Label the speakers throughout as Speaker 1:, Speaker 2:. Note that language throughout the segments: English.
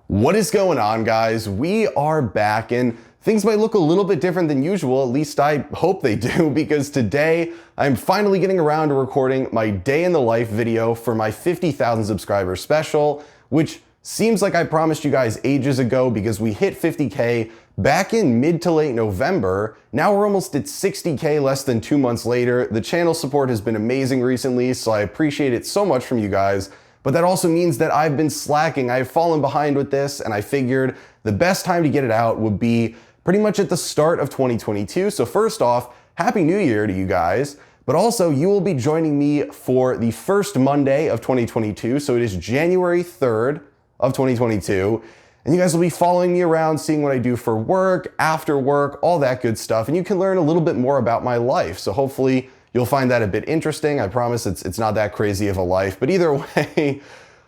Speaker 1: What is going on, guys? We are back and things might look a little bit different than usual, at least I hope they do, because today I'm finally getting around to recording my day in the life video for my 50,000 subscriber special, which seems like I promised you guys ages ago because we hit 50K back in mid to late November. Now we're almost at 60K less than 2 months later. The channel support has been amazing recently, so I appreciate it so much from you guys. But that also means that I've been slacking. I've fallen behind with this, and I figured the best time to get it out would be pretty much at the start of 2022. So first off, Happy New Year to you guys. But also, you will be joining me for the first Monday of 2022. So it is January 3rd of 2022. And you guys will be following me around, seeing what I do for work, after work, all that good stuff. And you can learn a little bit more about my life. So hopefully you'll find that a bit interesting. I promise it's not that crazy of a life. But either way,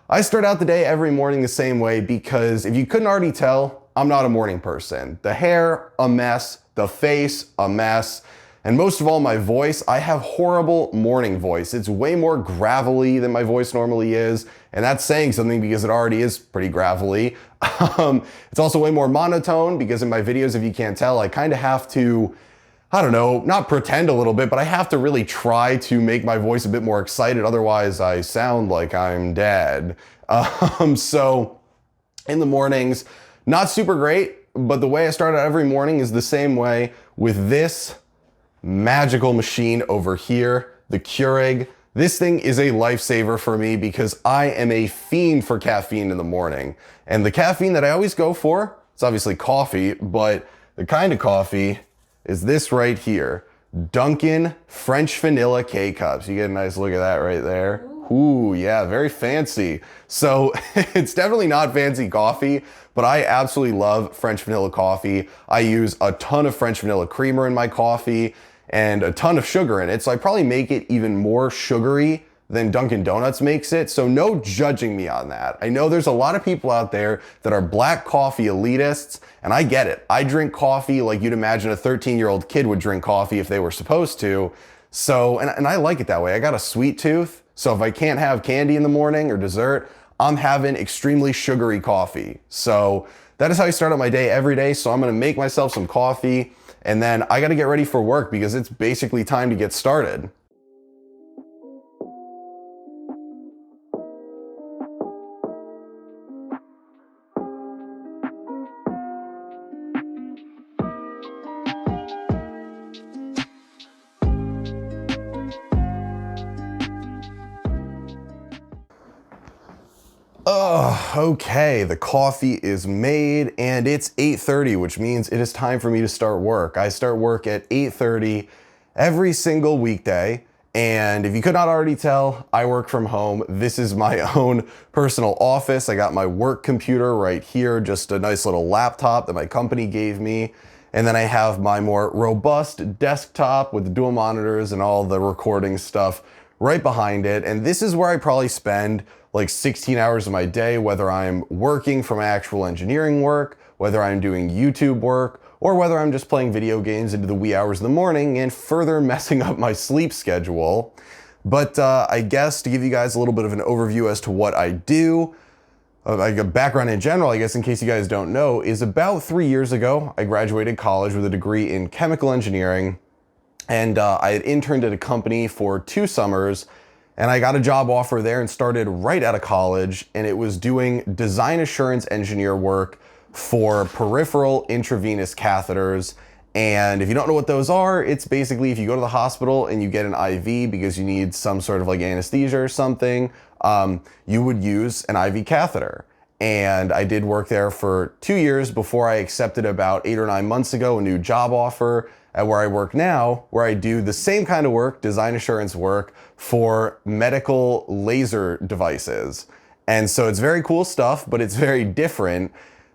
Speaker 1: I start out the day every morning the same way because if you couldn't already tell, I'm not a morning person. The hair, a mess. The face, a mess. And most of all, my voice. I have horrible morning voice. It's way more gravelly than my voice normally is. And that's saying something because it already is pretty gravelly. It's also way more monotone because in my videos, if you can't tell, I kind of have to, I don't know, not pretend a little bit, but I have to really try to make my voice a bit more excited. Otherwise, I sound like I'm dead. So in the mornings, not super great, but the way I start out every morning is the same way with this magical machine over here, the Keurig. This thing is a lifesaver for me because I am a fiend for caffeine in the morning. And the caffeine that I always go for, it's obviously coffee, but the kind of coffee is this right here. Dunkin' French Vanilla K-Cups. You get a nice look at that right there. Ooh, yeah, very fancy. So it's definitely not fancy coffee, but I absolutely love French vanilla coffee. I use a ton of French vanilla creamer in my coffee and a ton of sugar in it. So I probably make it even more sugary than Dunkin' Donuts makes it. So no judging me on that. I know there's a lot of people out there that are black coffee elitists, and I get it. I drink coffee like you'd imagine a 13-year-old kid would drink coffee if they were supposed to. So, and I like it that way. I got a sweet tooth. So if I can't have candy in the morning or dessert, I'm having extremely sugary coffee. So that is how I start out my day every day. So I'm gonna make myself some coffee and then I gotta get ready for work because it's basically time to get started. Okay, the coffee is made and it's 8:30, which means it is time for me to start work. I start work at 8:30 every single weekday. And if you could not already tell, I work from home. This is my own personal office. I got my work computer right here, just a nice little laptop that my company gave me. And then I have my more robust desktop with the dual monitors and all the recording stuff right behind it. And this is where I probably spend like 16 hours of my day, whether I'm working for my actual engineering work, whether I'm doing YouTube work, or whether I'm just playing video games into the wee hours of the morning and further messing up my sleep schedule. But I guess to give you guys a little bit of an overview as to what I do, like a background in general, I guess in case you guys don't know, is about 3 years ago, I graduated college with a degree in chemical engineering. And I had interned at a company for 2 summers, and I got a job offer there and started right out of college, and it was doing design assurance engineer work for peripheral intravenous catheters. And if you don't know what those are, it's basically if you go to the hospital and you get an IV because you need some sort of like anesthesia or something, you would use an IV catheter. And I did work there for 2 years before I accepted about 8 or 9 months ago a new job offer at where I work now, where I do the same kind of work, design assurance work, for medical laser devices. And so it's very cool stuff, but it's very different.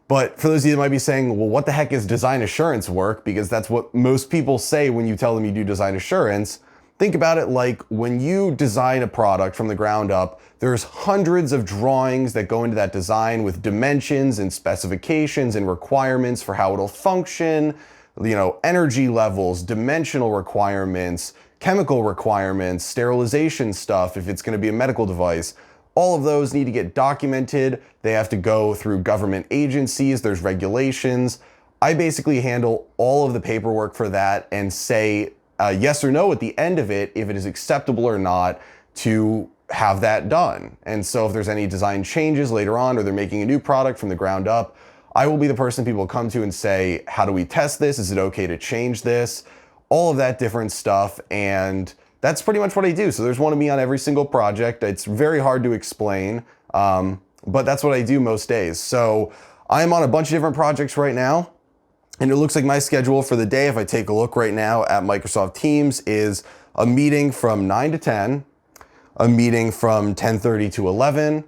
Speaker 1: But for those of you that might be saying, well, what the heck is design assurance work? Because that's what most people say when you tell them you do design assurance. Think about it like when you design a product from the ground up, there's hundreds of drawings that go into that design with dimensions and specifications and requirements for how it'll function, you know, energy levels, dimensional requirements, chemical requirements, sterilization stuff if it's going to be a medical device. All of those need to get documented. They have to go through government agencies, there's regulations. I basically handle all of the paperwork for that and say yes or no at the end of it, if it is acceptable or not to have that done. And so if there's any design changes later on, or they're making a new product from the ground up, I will be the person people come to and say, how do we test this? Is it okay to change this? All of that different stuff. And that's pretty much what I do. So there's one of me on every single project. It's very hard to explain, but that's what I do most days. So I'm on a bunch of different projects right now. And it looks like my schedule for the day, if I take a look right now at Microsoft Teams, is a meeting from 9 to 10, a meeting from 10:30 to 11,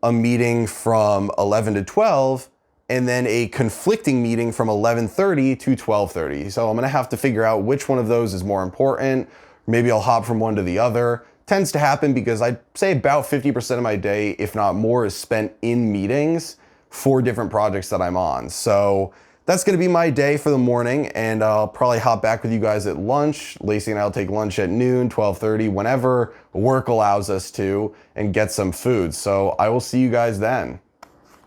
Speaker 1: a meeting from 11 to 12, and then a conflicting meeting from 11:30 to 12:30. So I'm gonna have to figure out which one of those is more important. Maybe I'll hop from one to the other. Tends to happen because I'd say about 50% of my day, if not more, is spent in meetings for different projects that I'm on. So that's gonna be my day for the morning, and I'll probably hop back with you guys at lunch. Lacey and I will take lunch at noon, 12:30, whenever work allows us to, and get some food. So I will see you guys then.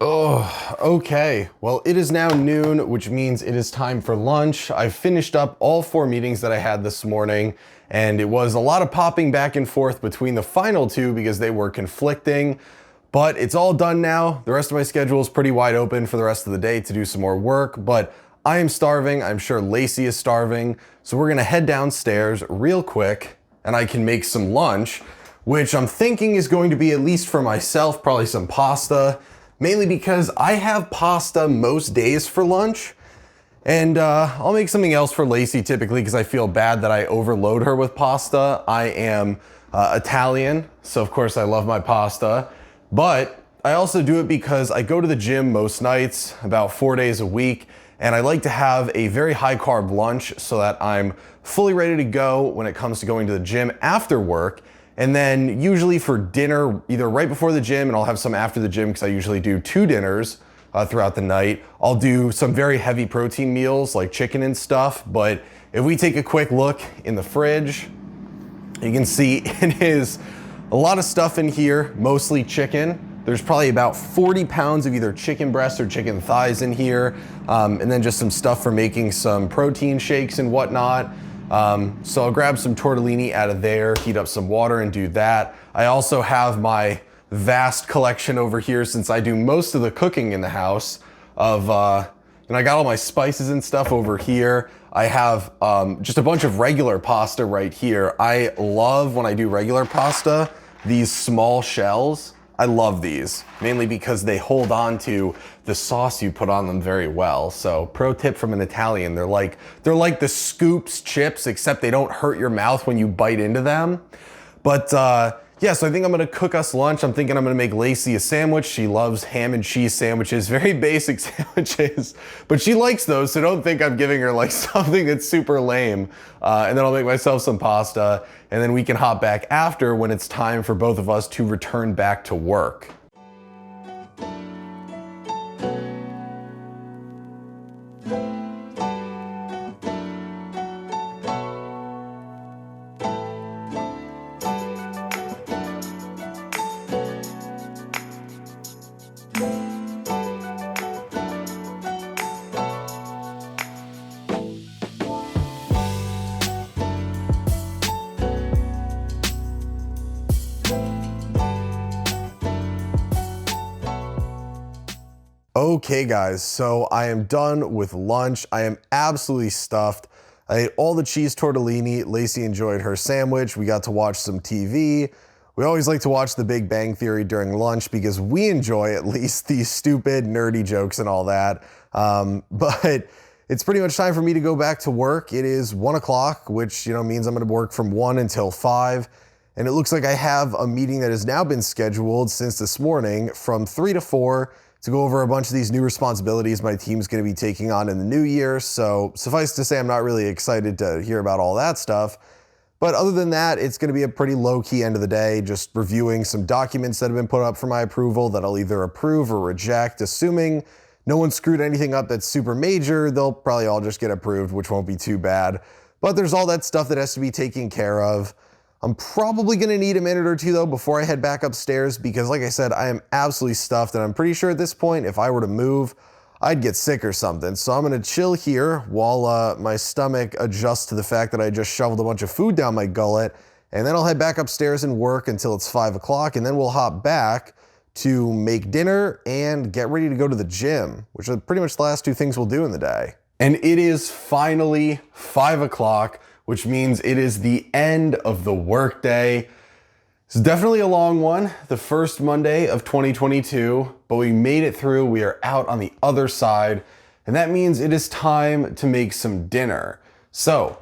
Speaker 1: Oh, okay. Well, it is now noon, which means it is time for lunch. I've finished up all 4 meetings that I had this morning, and it was a lot of popping back and forth between the final 2 because they were conflicting. But it's all done now. The rest of my schedule is pretty wide open for the rest of the day to do some more work, but I am starving. I'm sure Lacey is starving. So we're gonna head downstairs real quick and I can make some lunch, which I'm thinking is going to be, at least for myself, probably some pasta, mainly because I have pasta most days for lunch. And I'll make something else for Lacey typically because I feel bad that I overload her with pasta. I am Italian, so of course I love my pasta. But I also do it because I go to the gym most nights, about 4 days a week, and I like to have a very high carb lunch so that I'm fully ready to go when it comes to going to the gym after work. And then usually for dinner, either right before the gym, and I'll have some after the gym because I usually do 2 dinners throughout the night. I'll do some very heavy protein meals like chicken and stuff. But if we take a quick look in the fridge, you can see it is a lot of stuff in here, mostly chicken. There's probably about 40 pounds of either chicken breasts or chicken thighs in here. And then just some stuff for making some protein shakes and whatnot. So I'll grab some tortellini out of there, heat up some water and do that. I also have my vast collection over here, since I do most of the cooking in the house, of, and I got all my spices and stuff over here. I have just a bunch of regular pasta right here. I love, when I do regular pasta, these small shells. I love these, mainly because they hold on to the sauce you put on them very well. So pro tip from an Italian, they're like the Scoops chips, except they don't hurt your mouth when you bite into them. But yeah, so I think I'm gonna cook us lunch. I'm thinking I'm gonna make Lacey a sandwich. She loves ham and cheese sandwiches, very basic sandwiches, but she likes those, so don't think I'm giving her like something that's super lame. And then I'll make myself some pasta, and then we can hop back after when it's time for both of us to return back to work. Okay guys, so I am done with lunch. I am absolutely stuffed. I ate all the cheese tortellini. Lacey enjoyed her sandwich. We got to watch some TV. We always like to watch The Big Bang Theory during lunch because we enjoy at least these stupid, nerdy jokes and all that. But it's pretty much time for me to go back to work. It is 1 o'clock, which means I'm gonna work from 1 until 5. And it looks like I have a meeting that has now been scheduled since this morning from 3 to 4 to go over a bunch of these new responsibilities my team's gonna be taking on in the new year. So suffice to say, I'm not really excited to hear about all that stuff. But other than that, it's gonna be a pretty low-key end of the day, just reviewing some documents that have been put up for my approval that I'll either approve or reject. Assuming no one screwed anything up that's super major, they'll probably all just get approved, which won't be too bad. But there's all that stuff that has to be taken care of. I'm probably gonna need a minute or two though before I head back upstairs because like I said, I am absolutely stuffed and I'm pretty sure at this point, if I were to move, I'd get sick or something. So I'm gonna chill here while my stomach adjusts to the fact that I just shoveled a bunch of food down my gullet, and then I'll head back upstairs and work until it's 5 o'clock, and then we'll hop back to make dinner and get ready to go to the gym, which are pretty much the last two things we'll do in the day. And it is finally 5 o'clock, which means it is the end of the workday. It's definitely a long one, the first Monday of 2022, but we made it through. We are out on the other side, and that means it is time to make some dinner. So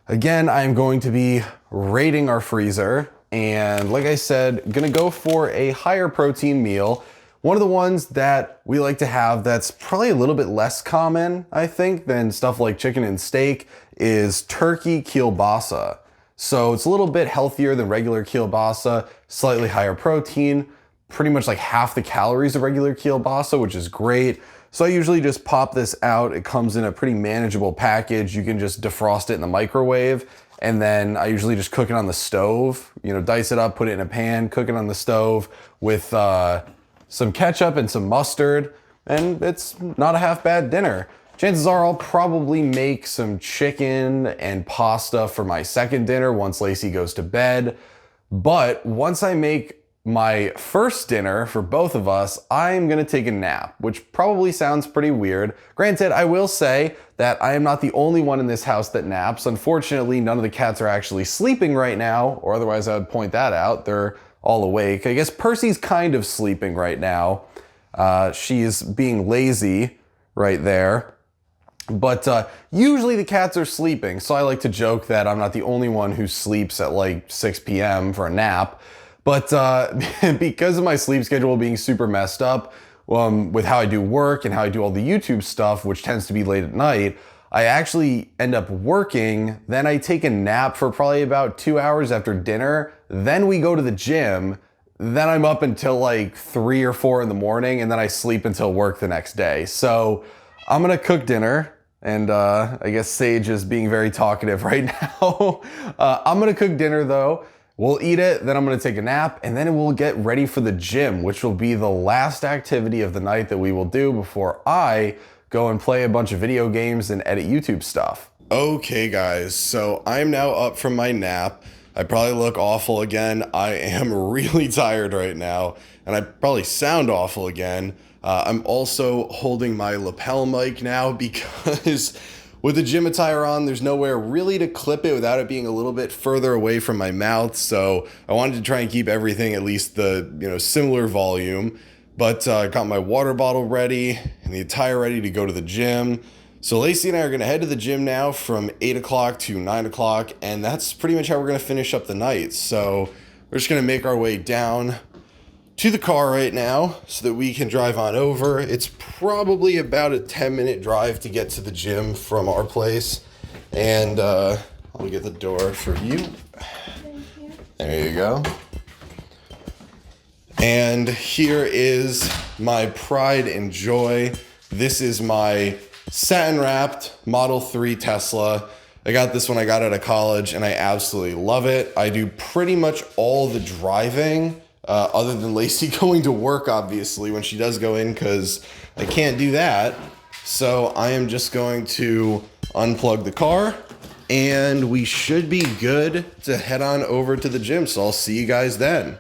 Speaker 1: again, I am going to be raiding our freezer, and like I said, gonna go for a higher protein meal. One of the ones that we like to have that's probably a little bit less common, I think, than stuff like chicken and steak is turkey kielbasa. So it's a little bit healthier than regular kielbasa, slightly higher protein, pretty much like half the calories of regular kielbasa, which is great. So I usually just pop this out. It comes in a pretty manageable package. You can just defrost it in the microwave. And then I usually just cook it on the stove, you know, dice it up, put it in a pan, cook it on the stove with some ketchup and some mustard. And it's not a half bad dinner. Chances are I'll probably make some chicken and pasta for my second dinner once Lacey goes to bed. But once I make my first dinner for both of us, I'm gonna take a nap, which probably sounds pretty weird. Granted, I will say that I am not the only one in this house that naps. Unfortunately, none of the cats are actually sleeping right now, or otherwise I would point that out. They're all awake. I guess Percy's kind of sleeping right now. She's being lazy right there. But usually the cats are sleeping, so I like to joke that I'm not the only one who sleeps at like 6 p.m. for a nap. But because of my sleep schedule being super messed up with how I do work and how I do all the YouTube stuff, which tends to be late at night, I actually end up working, then I take a nap for probably about 2 hours after dinner, then we go to the gym, then I'm up until like 3 or 4 in the morning, and then I sleep until work the next day. So I'm gonna cook dinner, and I guess Sage is being very talkative right now. I'm gonna cook dinner though. We'll eat it, then I'm gonna take a nap, and then we'll get ready for the gym, which will be the last activity of the night that we will do before I go and play a bunch of video games and edit YouTube stuff. Okay guys, so I'm now up from my nap. I probably look awful again. I am really tired right now, and I probably sound awful again. I'm also holding my lapel mic now because with the gym attire on, there's nowhere really to clip it without it being a little bit further away from my mouth. So I wanted to try and keep everything at least the similar volume. But I got my water bottle ready and the attire ready to go to the gym. So Lacey and I are gonna head to the gym now from 8 o'clock to 9 o'clock, and that's pretty much how we're gonna finish up the night. So we're just gonna make our way down to the car right now so that we can drive on over. It's probably about a 10-minute drive to get to the gym from our place. And I'll get the door for you. There you go. And here is my pride and joy. This is my satin wrapped Model 3 Tesla. I got this when I got out of college and I absolutely love it. I do pretty much all the driving other than Lacey going to work, obviously, when she does go in, because I can't do that. So I am just going to unplug the car and we should be good to head on over to the gym. So I'll see you guys then.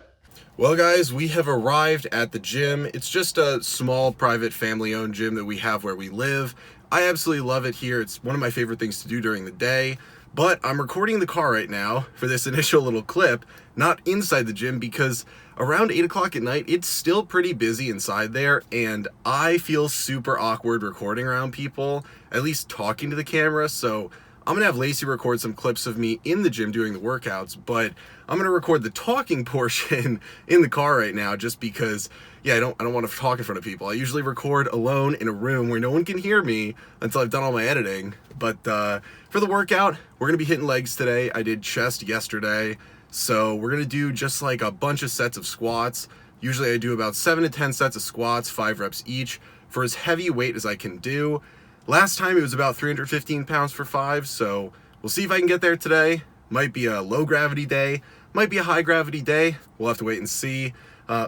Speaker 1: Well guys, we have arrived at the gym. It's just a small private family-owned gym that we have where we live. I absolutely love it here. It's one of my favorite things to do during the day, but I'm recording in the car right now for this initial little clip, not inside the gym, because around 8 o'clock at night, it's still pretty busy inside there, and I feel super awkward recording around people, at least talking to the camera. So I'm gonna have Lacey record some clips of me in the gym doing the workouts, but I'm gonna record the talking portion in the car right now, just because, yeah, I don't want to talk in front of people. I usually record alone in a room where no one can hear me until I've done all my editing. But for the workout, we're gonna be hitting legs today. I did chest yesterday, so we're gonna do just like a bunch of sets of squats. Usually I do about 7 to 10 sets of squats, 5 reps each, for as heavy weight as I can do. Last time it was about 315 pounds for 5, so we'll see if I can get there today. Might be a low gravity day, Might be a high gravity day. We'll have to wait and see.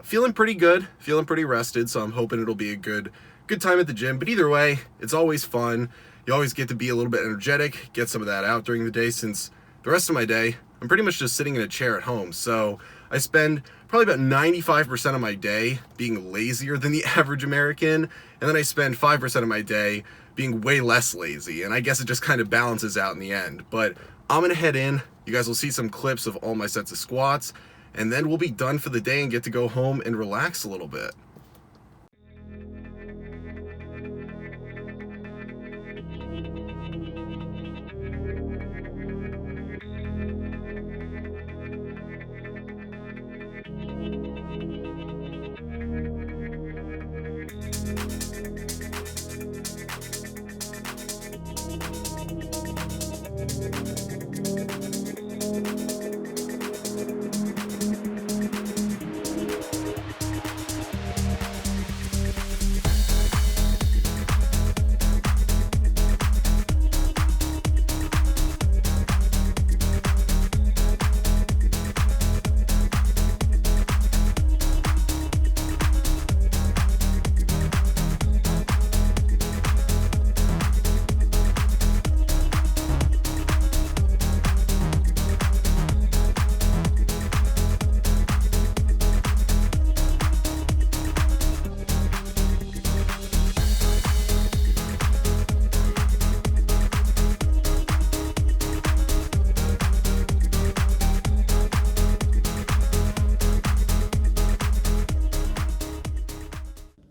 Speaker 1: Feeling pretty good, feeling pretty rested, so I'm hoping it'll be a good time at the gym. But either way, it's always fun. You always get to be a little bit energetic, get some of that out during the day, since the rest of my day, I'm pretty much just sitting in a chair at home. So I spend probably about 95% of my day being lazier than the average American, and then I spend 5% of my day being way less lazy, and I guess it just kind of balances out in the end. But I'm gonna head in. You guys will see some clips of all my sets of squats, and then we'll be done for the day and get to go home and relax a little bit.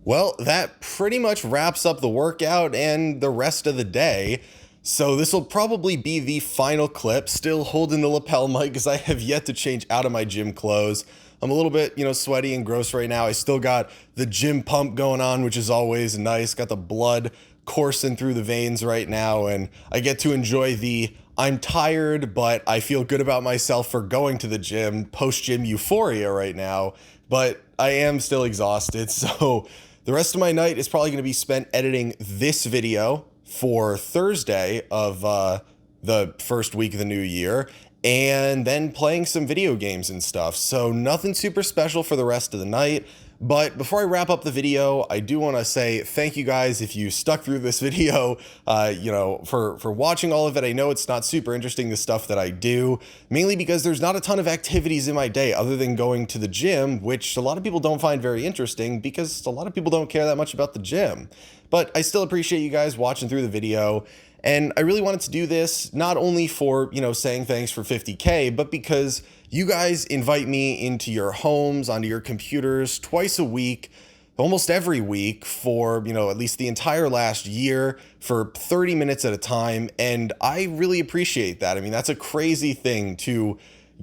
Speaker 1: Well, that pretty much wraps up the workout and the rest of the day. So this will probably be the final clip, still holding the lapel mic because I have yet to change out of my gym clothes. I'm a little bit, sweaty and gross right now. I still got the gym pump going on, which is always nice. Got the blood coursing through the veins right now, and I get to enjoy the I'm tired, but I feel good about myself for going to the gym, post-gym euphoria right now, but I am still exhausted. So the rest of my night is probably going to be spent editing this video for Thursday of the first week of the new year, and then playing some video games and stuff. So nothing super special for the rest of the night. But before I wrap up the video, I do want to say thank you guys if you stuck through this video, for watching all of it. I know it's not super interesting, the stuff that I do, mainly because there's not a ton of activities in my day other than going to the gym, which a lot of people don't find very interesting because a lot of people don't care that much about the gym. But I still appreciate you guys watching through the video. And I really wanted to do this not only for, saying thanks for 50K, but because you guys invite me into your homes, onto your computers twice a week, almost every week for, at least the entire last year for 30 minutes at a time. And I really appreciate that. I mean, that's a crazy thing to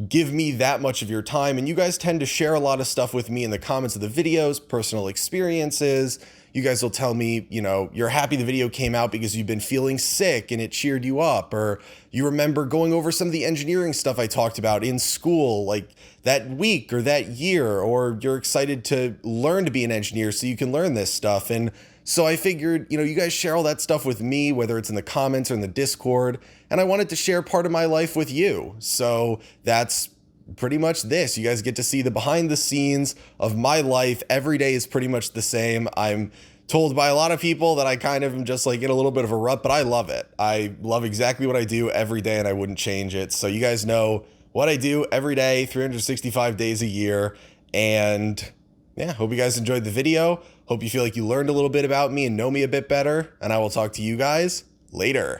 Speaker 1: give me that much of your time. And you guys tend to share a lot of stuff with me in the comments of the videos, personal experiences. You guys will tell me, you're happy the video came out because you've been feeling sick and it cheered you up, or you remember going over some of the engineering stuff I talked about in school, like that week or that year, or you're excited to learn to be an engineer so you can learn this stuff. And so I figured, you guys share all that stuff with me, whether it's in the comments or in the Discord, and I wanted to share part of my life with you. So that's pretty much this. You guys get to see the behind the scenes of my life. Every day is pretty much the same. I'm told by a lot of people that I kind of am just like in a little bit of a rut, but I love it. I love exactly what I do every day and I wouldn't change it. So you guys know what I do every day, 365 days a year. And yeah, hope you guys enjoyed the video. Hope you feel like you learned a little bit about me and know me a bit better. And I will talk to you guys later.